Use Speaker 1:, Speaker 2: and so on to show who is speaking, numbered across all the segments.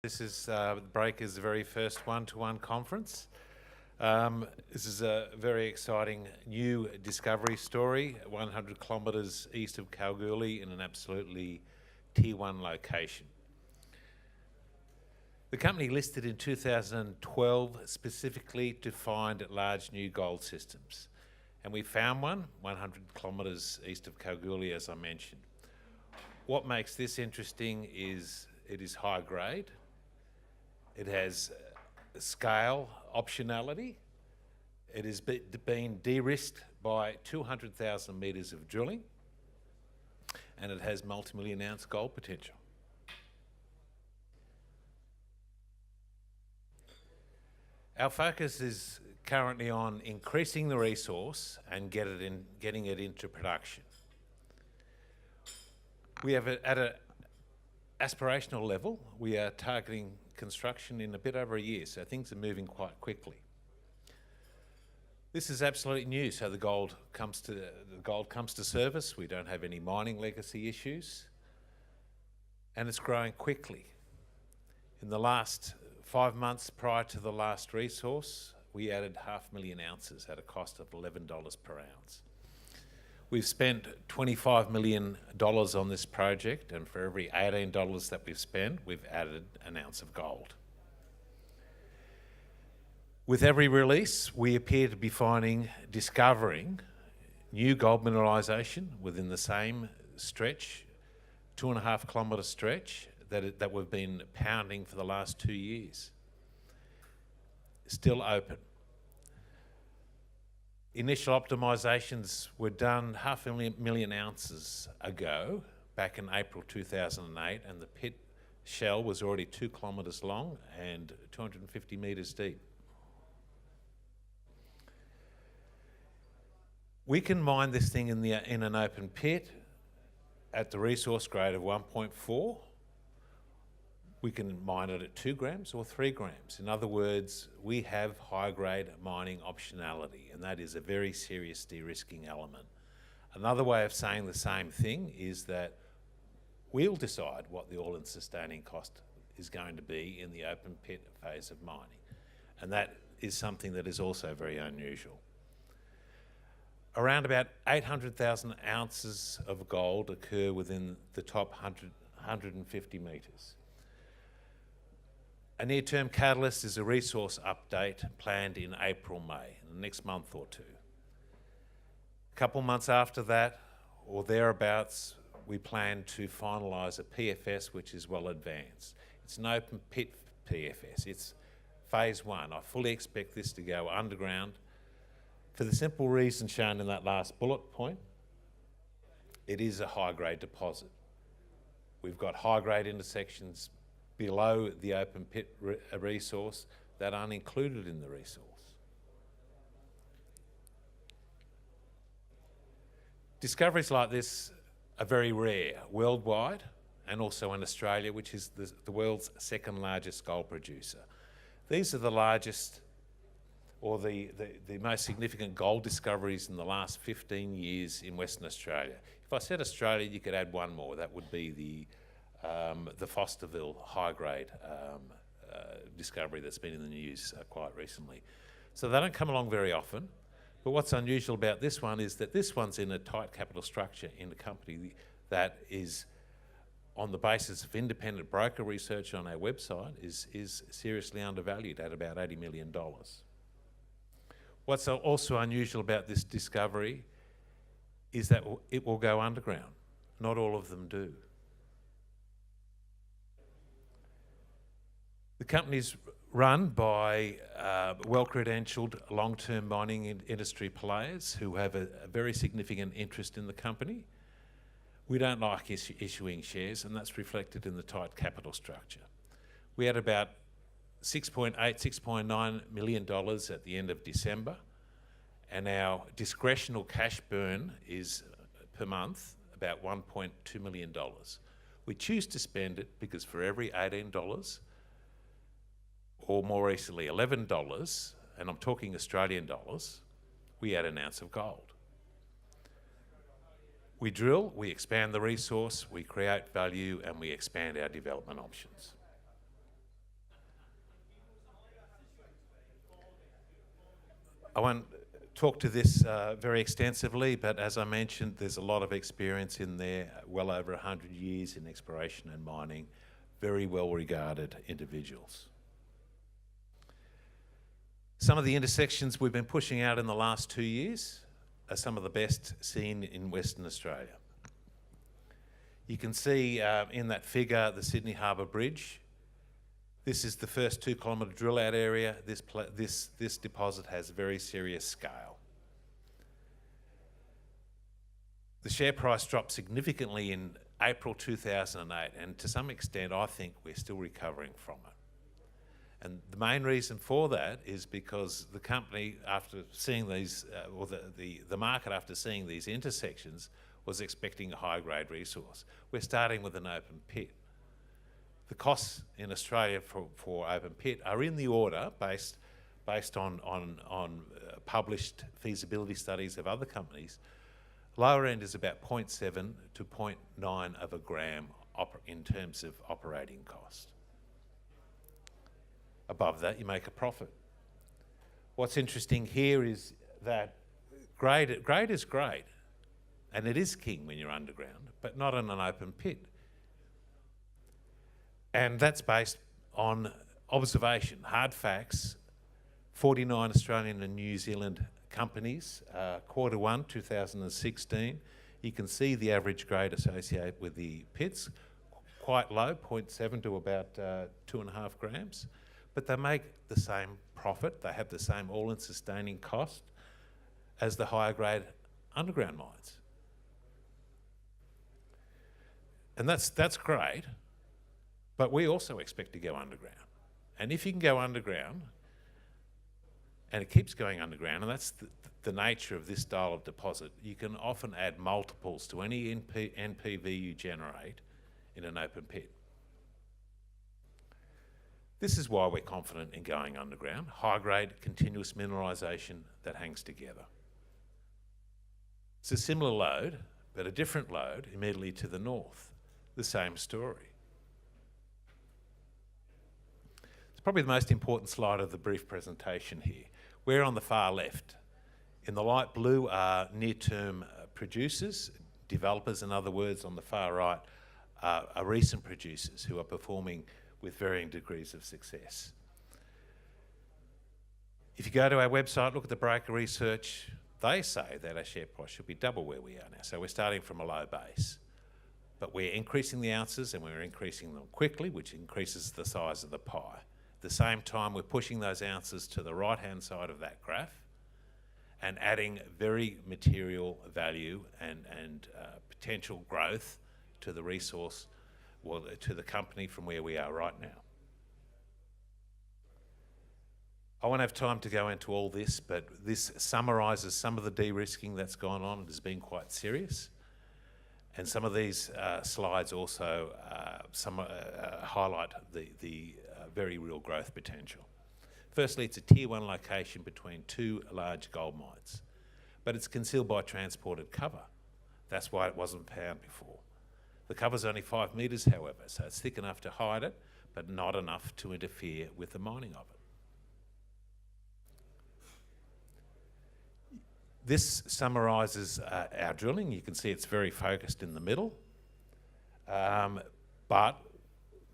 Speaker 1: This is Breaker's very first one-to-one conference. This is a very exciting new discovery story, 100 kilometres east of Kalgoorlie in an absolutely Tier 1 location. The company listed in 2012 specifically to find large new gold systems. And we found one 100 kilometres east of Kalgoorlie, as I mentioned. What makes this interesting is it is high grade. It has scale optionality. It has been de-risked by 200,000 metres of drilling, and it has multi-million ounce gold potential. Our focus is currently on increasing the resource and getting it into production. We have at an aspirational level, we are targeting construction in a bit over a year, so things are moving quite quickly. This is absolutely new, so the gold comes to service. We don't have any mining legacy issues, and it's growing quickly. In the last 5 months prior to the last resource, we added 500,000 ounces at a cost of $11 per ounce. We've spent $25 million on this project, and for every $18 that we've spent, we've added an ounce of gold. With every release, we appear to be discovering new gold mineralisation within the same stretch, 2.5 kilometre stretch, that we've been pounding for the last 2 years. Still open. Initial optimisations were done 500,000 ounces ago, back in April 2008, and the pit shell was already 2 kilometres long and 250 metres deep. We can mine this thing in an open pit at the resource grade of 1.4. We can mine it at 2 grams or 3 grams. In other words, we have high-grade mining optionality, and that is a very serious de-risking element. Another way of saying the same thing is that we'll decide what the all-in sustaining cost is going to be in the open pit phase of mining, and that is something that is also very unusual. Around about 800,000 ounces of gold occur within the top 150 metres. A near-term catalyst is a resource update planned in April, May, in the next month or two. A couple months after that, or thereabouts, we plan to finalise a PFS which is well advanced. It's an open pit PFS. It's phase 1. I fully expect this to go underground for the simple reason shown in that last bullet point. It is a high-grade deposit. We've got high-grade intersections below the open pit resource that aren't included in the resource. Discoveries like this are very rare worldwide and also in Australia, which is the world's second largest gold producer. These are the largest or the most significant gold discoveries in the last 15 years in Western Australia. If I said Australia, you could add one more. That would be the Fosterville high-grade discovery that's been in the news quite recently. So they don't come along very often, but what's unusual about this one is that this one's in a tight capital structure in a company that is, on the basis of independent broker research on our website, is seriously undervalued at about $80 million. What's also unusual about this discovery is that it will go underground. Not all of them do. The company's run by well-credentialed long-term mining industry players who have a very significant interest in the company. We don't like issuing shares, and that's reflected in the tight capital structure. We had about $6.9 million at the end of December, and our discretional cash burn is per month about $1.2 million. We choose to spend it because for every $18, or more recently $11, and I'm talking Australian dollars, we add an ounce of gold. We drill, we expand the resource, we create value, and we expand our development options. I won't talk to this very extensively, but as I mentioned, there's a lot of experience in there, well over 100 years in exploration and mining, very well regarded individuals. Some of the intersections we've been pushing out in the last 2 years are some of the best seen in Western Australia. You can see in that figure the Sydney Harbour Bridge. This is the first 2 kilometre drill out area. This deposit has very serious scale. The share price dropped significantly in April 2008, and to some extent I think we're still recovering from it. And the main reason for that is because the company, after seeing these, or the market after seeing these intersections, was expecting a high-grade resource. We're starting with an open pit. The costs in Australia for open pit are in the order, based on published feasibility studies of other companies. Lower end is about 0.7 to 0.9 of a gram in terms of operating cost. Above that, you make a profit. What's interesting here is that grade is great, and it is king when you're underground, but not in an open pit. And that's based on observation, hard facts. 49 Australian and New Zealand companies, Q1 2016. You can see the average grade associated with the pits, quite low, 0.7 to about 2.5 grams. But they make the same profit, they have the same all-in sustaining cost as the higher grade underground mines. And that's great, but we also expect to go underground. And if you can go underground, and it keeps going underground, and that's the nature of this style of deposit, you can often add multiples to any NPV you generate in an open pit. This is why we're confident in going underground, high-grade continuous mineralisation that hangs together. It's a similar lode, but a different lode immediately to the north. The same story. It's probably the most important slide of the brief presentation here. We're on the far left. In the light blue are near-term producers, developers in other words. On the far right are recent producers who are performing with varying degrees of success. If you go to our website, look at the broker research, they say that our share price should be double where we are now. So we're starting from a low base. But we're increasing the ounces, and we're increasing them quickly, which increases the size of the pie. At the same time, we're pushing those ounces to the right-hand side of that graph and adding very material value and potential growth to the resource, well, to the company from where we are right now. I won't have time to go into all this, but this summarises some of the de-risking that's gone on. It has been quite serious. And some of these slides also highlight the very real growth potential. Firstly, it's a tier 1 location between 2 large gold mines, but it's concealed by transported cover. That's why it wasn't found before. The cover's only 5 metres, however, so it's thick enough to hide it, but not enough to interfere with the mining of it. This summarises our drilling. You can see it's very focused in the middle, but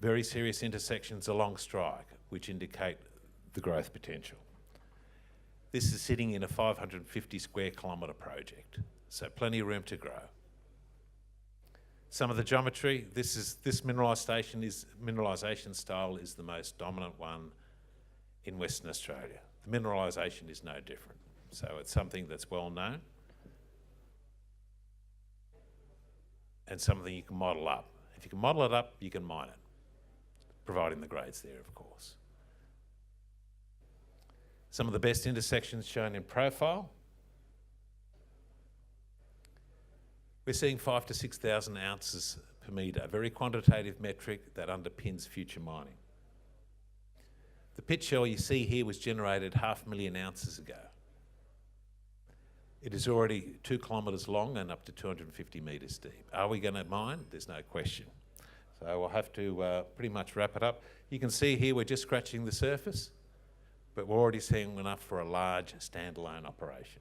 Speaker 1: very serious intersections along strike, which indicate the growth potential. This is sitting in a 550 square kilometre project, so plenty of room to grow. Some of the geometry, this mineralisation style is the most dominant one in Western Australia. The mineralisation is no different. So it's something that's well known and something you can model up. If you can model it up, you can mine it, providing the grades there, of course. Some of the best intersections shown in profile. We're seeing 5,000 to 6,000 ounces per metre, a very quantitative metric that underpins future mining. The pit shell you see here was generated 500,000 ounces ago. It is already 2 kilometres long and up to 250 metres deep. Are we going to mine? There's no question. So we'll have to pretty much wrap it up. You can see here we're just scratching the surface, but we're already seeing enough for a large standalone operation.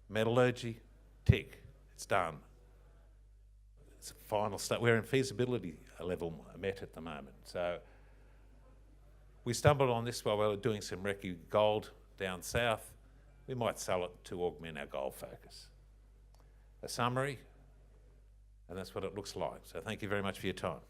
Speaker 1: Metallurgy, tick, it's done. It's a final step. We're in feasibility level met at the moment. So we stumbled on this while we were doing some recce gold down south. We might sell it to augment our gold focus. A summary, and that's what it looks like. So thank you very much for your time.